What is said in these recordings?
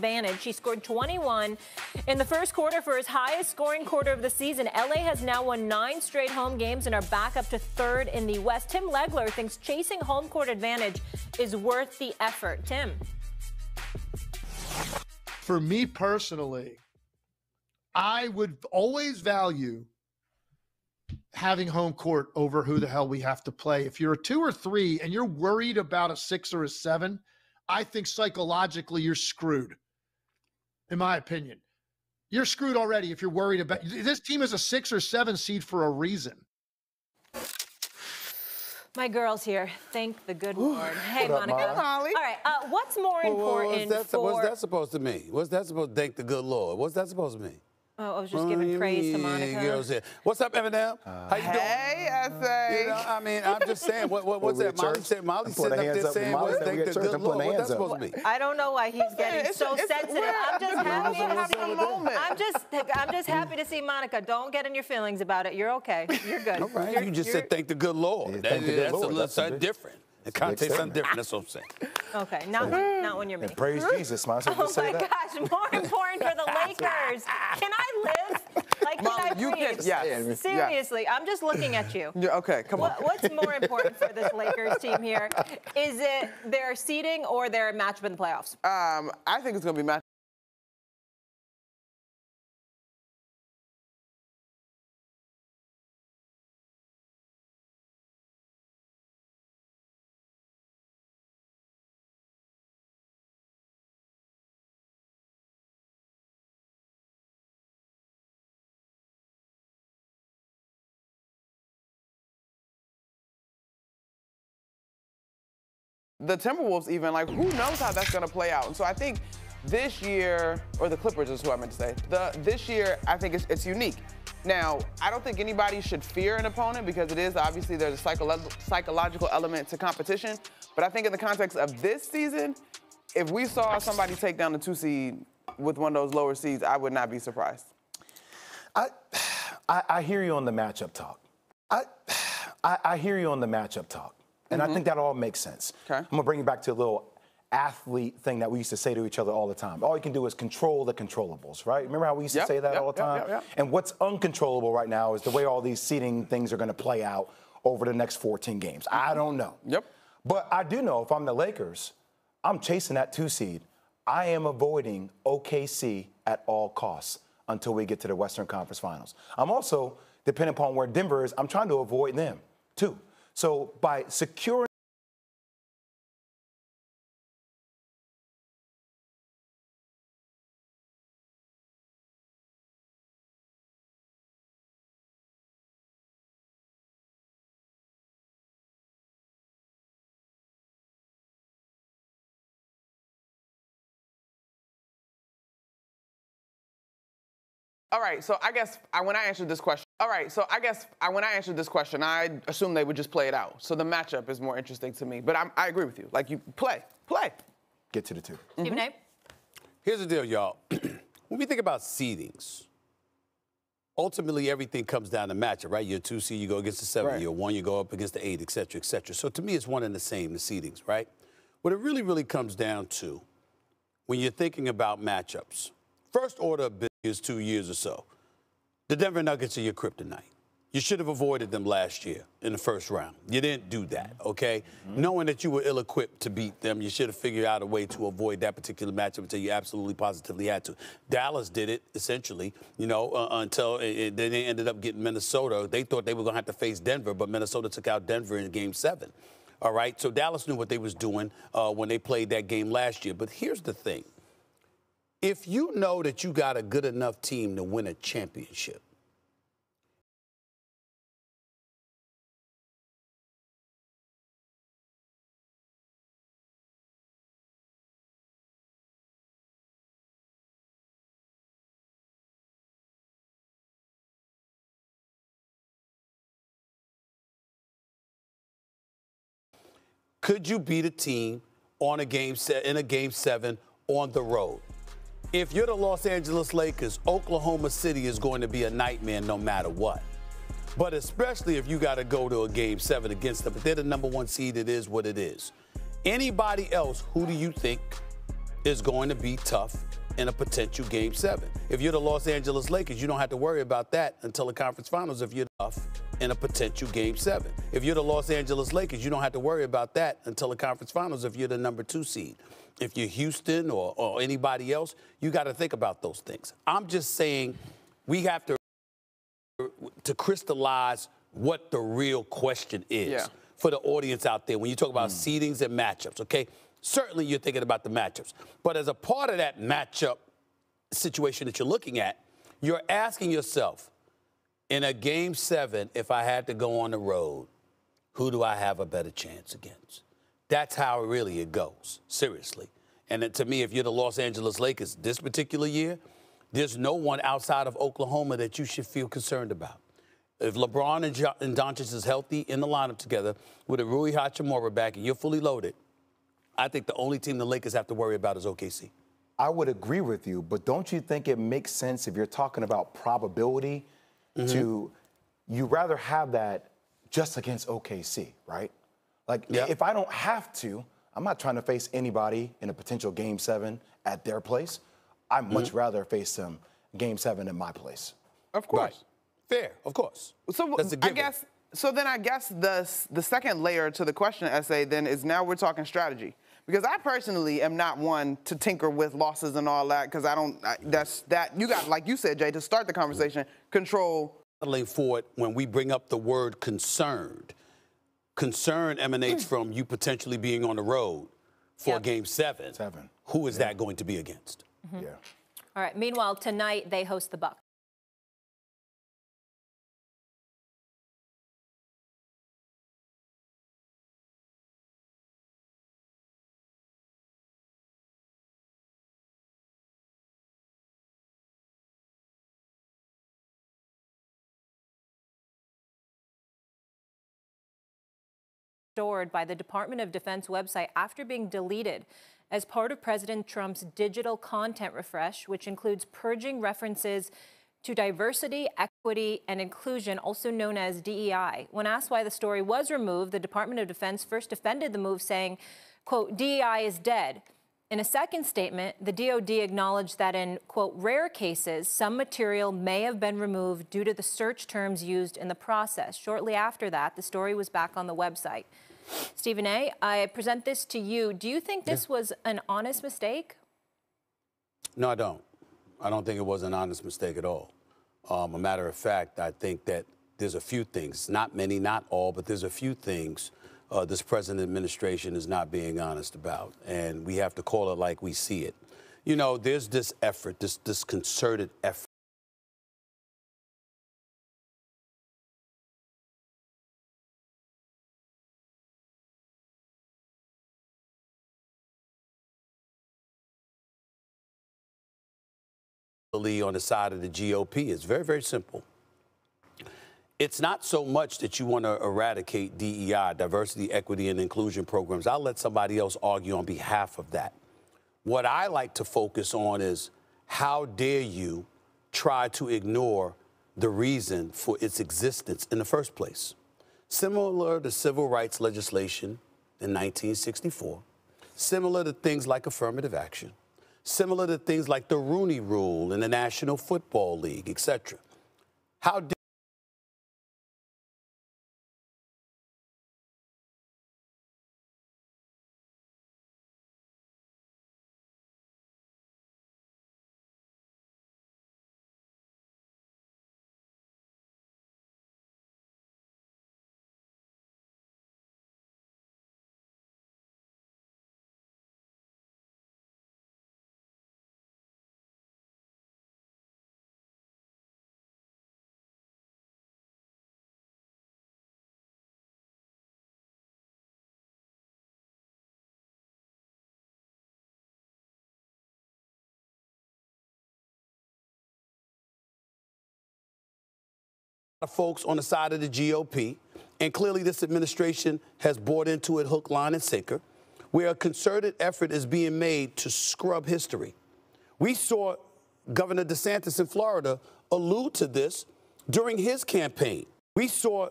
advantage. He scored 21 in the first quarter for his highest scoring quarter of the season. LA has now won 9 straight home games and are back up to 3rd in the West. Tim Legler thinks chasing home court advantage is worth the effort. Tim. For me personally, I would always value having home court over who the hell we have to play. If you're a 2 or 3 and you're worried about a 6 or a 7, I think psychologically you're screwed, in my opinion. You're screwed already if you're worried about – this team is a 6 or 7 seed for a reason. My girl's here. Thank the good Lord. Hey, Monica. Hey, Molly. All right. What's more important What's that supposed to mean? What's that supposed to thank the good Lord? What's that supposed to mean? Oh, I was just giving praise to Monica. You know what I'm saying? What's up, Eminem? How you doing? Hey, S.A. You know, I mean, I'm just saying, what's that? Molly said up there saying, thank the good Lord. What's that supposed to mean? I don't know why he's getting so sensitive. I'm just happy to see Monica. Don't get in your feelings about it. You're okay. You're good. All right. You just said thank the good Lord. That's a little something different. The context something different. That's what I'm saying. Okay, not when you're me. And praise Jesus, man. So oh my gosh, more important for the Lakers. Can I live? Like, can I breathe? Yes. Seriously, I'm just looking at you. Yeah, okay, come on. What's more important for this Lakers team here? Is it their seeding or their matchup in the playoffs? I think it's going to be matchup. The Timberwolves even, like, who knows how that's going to play out? And so I think this year, or the Clippers is who I meant to say, this year I think it's unique. Now, I don't think anybody should fear an opponent because it is, obviously, there's a psychological element to competition. But I think in the context of this season, if we saw somebody take down the 2 seed with one of those lower seeds, I would not be surprised. I hear you on the matchup talk. I hear you on the matchup talk. And I think that all makes sense. Okay. I'm going to bring you back to a little athlete thing that we used to say to each other all the time. All you can do is control the controllables, right? Remember how we used to say that all the time? Yep. And what's uncontrollable right now is the way all these seeding things are going to play out over the next 14 games. I don't know. Yep. But I do know if I'm the Lakers, I'm chasing that 2 seed. I am avoiding OKC at all costs until we get to the Western Conference Finals. I'm also, depending upon where Denver is, I'm trying to avoid them too. So by securing All right, so I guess when I answered this question, I assumed they would just play it out. So the matchup is more interesting to me. But I agree with you. Like, you play. get to the 2. Stephen A? Here's the deal, y'all. When we think about seedings, ultimately everything comes down to matchup, right? You're a 2 seed, you go against the 7. Right. You're 1, you go up against the 8, et cetera, et cetera. So to me, it's one and the same, the seedings, right? What it really, really comes down to when you're thinking about matchups, first order of business is 2 years or so. The Denver Nuggets are your kryptonite. You should have avoided them last year in the first round. You didn't do that, okay? Knowing that you were ill-equipped to beat them, you should have figured out a way to avoid that particular matchup until you absolutely positively had to. Dallas did it, essentially, you know, until then they ended up getting Minnesota. They thought they were going to have to face Denver, but Minnesota took out Denver in Game 7. All right, so Dallas knew what they was doing when they played that game last year. But here's the thing. If you know that you got a good enough team to win a championship, could you beat a team in a game 7 on the road? If you're the Los Angeles Lakers, Oklahoma City is going to be a nightmare no matter what. But especially if you got to go to a Game 7 against them. If they're the #1 seed, it is what it is. Anybody else, who do you think is going to be tough in a potential Game 7. If you're the Los Angeles Lakers, you don't have to worry about that until the conference finals if you're tough in a potential Game 7. If you're the Los Angeles Lakers, you don't have to worry about that until the conference finals if you're the number 2 seed. If you're Houston or anybody else, you got to think about those things. I'm just saying we have to crystallize what the real question is for the audience out there when you talk about seedings and matchups, okay? Certainly you're thinking about the matchups. But as a part of that matchup situation that you're looking at, you're asking yourself, in a Game 7, if I had to go on the road, who do I have a better chance against? That's how really it goes, seriously. And to me, if you're the Los Angeles Lakers this particular year, there's no one outside of Oklahoma that you should feel concerned about. If LeBron and Doncic is healthy in the lineup together with a Rui Hachimura back and you're fully loaded, I think the only team the Lakers have to worry about is OKC. I would agree with you, but don't you think it makes sense if you're talking about probability to you rather have that just against OKC, right? Like if I don't have to, I'm not trying to face anybody in a potential Game 7 at their place. I'd much rather face them Game 7 at my place. Of course. Right. Fair, of course. So I guess the second layer to the question essay then is now we're talking strategy. Because I personally am not one to tinker with losses and all that, because you got, like you said, Jay, to start the conversation, control. For it, when we bring up the word concerned, concern emanates from you potentially being on the road for Game 7. Who is that going to be against? Yeah. All right. Meanwhile, tonight they host the Bucks. Stored by the Department of Defense website after being deleted as part of President Trump's digital content refresh, which includes purging references to diversity, equity, and inclusion, also known as DEI. When asked why the story was removed, the Department of Defense first defended the move, saying, quote, DEI is dead. In a second statement, the DoD acknowledged that in, quote, rare cases, some material may have been removed due to the search terms used in the process. Shortly after that, the story was back on the website. Stephen A., I present this to you. Do you think this was an honest mistake? No, I don't. I don't think it was an honest mistake at all. A matter of fact, I think that there's a few things, not many, not all, but there's a few things this present administration is not being honest about, and we have to call it like we see it. You know, there's this effort, this concerted effort on the side of the GOP. It's very, very simple. It's not so much that you want to eradicate DEI, diversity, equity, and inclusion programs. I'll let somebody else argue on behalf of that. What I like to focus on is how dare you try to ignore the reason for its existence in the first place. Similar to civil rights legislation in 1964, similar to things like affirmative action, similar to things like the Rooney Rule in the National Football League, etc. How dare folks on the side of the GOP, and clearly this administration has bought into it hook, line, and sinker, where a concerted effort is being made to scrub history. We saw Governor DeSantis in Florida allude to this during his campaign. We saw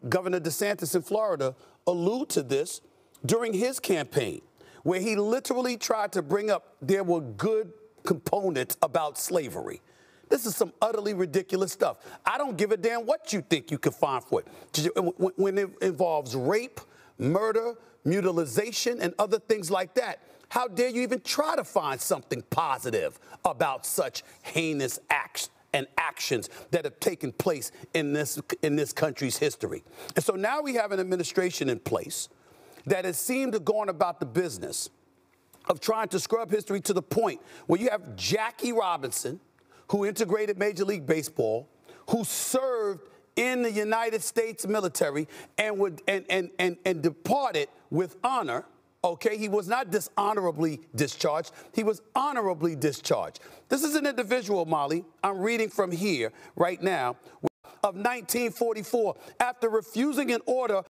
Governor DeSantis in Florida allude to this during his campaign, where he literally tried to bring up there were good components about slavery. This is some utterly ridiculous stuff. I don't give a damn what you think you can find for it. When it involves rape, murder, mutilization, and other things like that, how dare you even try to find something positive about such heinous acts and actions that have taken place in this country's history? And so now we have an administration in place that has seemed to go on about the business of trying to scrub history to the point where you have Jackie Robinson, who integrated Major League Baseball, who served in the United States military and departed with honor. Okay, he was not dishonorably discharged. He was honorably discharged. This is an individual, Molly, I'm reading from here right now, of 1944, after refusing an order